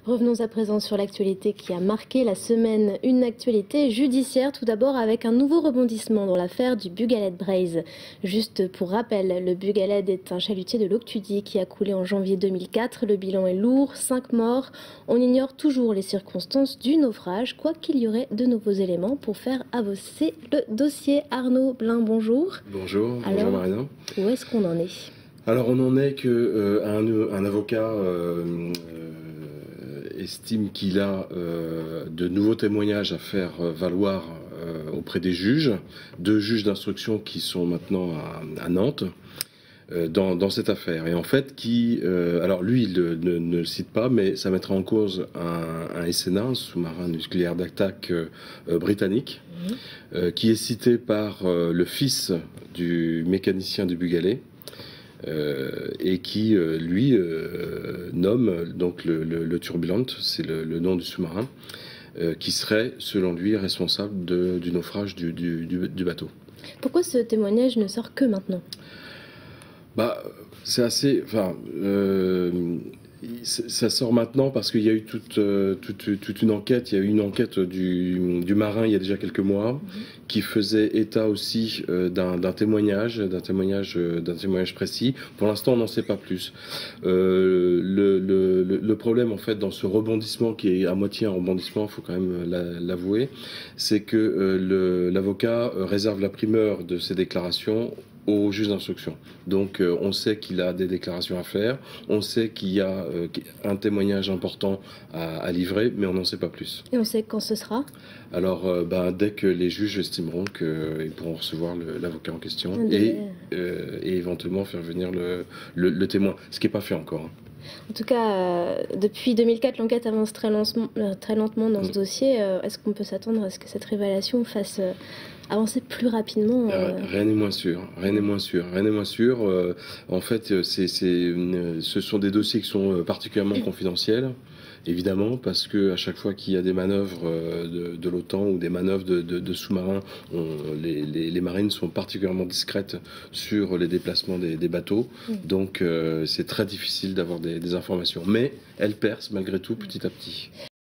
Revenons à présent sur l'actualité qui a marqué la semaine, une actualité judiciaire tout d'abord avec un nouveau rebondissement dans l'affaire du Bugaled Braze. Juste pour rappel, le Bugaled est un chalutier de l'Octudie qui a coulé en janvier 2004. Le bilan est lourd, 5 morts. On ignore toujours les circonstances du naufrage, quoiqu'il y aurait de nouveaux éléments pour faire avancer le dossier. Arnaud Blin, bonjour. Bonjour, bonjour Marina. Où est-ce qu'on en est ? Alors on en est qu'un avocat estime qu'il a de nouveaux témoignages à faire valoir auprès des juges, 2 juges d'instruction qui sont maintenant à Nantes dans cette affaire. Et en fait, alors lui il ne le cite pas, mais ça mettra en cause un SNA, un sous-marin nucléaire d'attaque britannique, qui est cité par le fils du mécanicien du Bugalet. Et qui lui nomme donc le Turbulent, c'est le nom du sous-marin, qui serait selon lui responsable du naufrage du bateau. Pourquoi ce témoignage ne sort que maintenant ? C'est assez... ça sort maintenant parce qu'il y a eu toute une enquête. Il y a eu une enquête du marin il y a déjà quelques mois qui faisait état aussi d'un témoignage précis. Pour l'instant, on n'en sait pas plus. Le problème, en fait, dans ce rebondissement qui est à moitié un rebondissement, il faut quand même l'avouer, c'est que l'avocat réserve la primeur de ses déclarations au juge d'instruction. Donc on sait qu'il a des déclarations à faire, on sait qu'il y a un témoignage important à livrer, mais on n'en sait pas plus. Et on sait quand ce sera ? Alors, dès que les juges estimeront qu'ils pourront recevoir l'avocat en question et éventuellement faire venir le témoin, ce qui n'est pas fait encore. En tout cas, depuis 2004, l'enquête avance très lentement dans ce dossier. Est-ce qu'on peut s'attendre à ce que cette révélation fasse avancer plus rapidement Rien n'est moins sûr. En fait, ce sont des dossiers qui sont particulièrement confidentiels, évidemment, parce que à chaque fois qu'il y a des manœuvres de l'OTAN ou des manœuvres de sous-marins, les marines sont particulièrement discrètes sur les déplacements des bateaux. Donc c'est très difficile d'avoir des informations. Mais elles percent malgré tout petit à petit.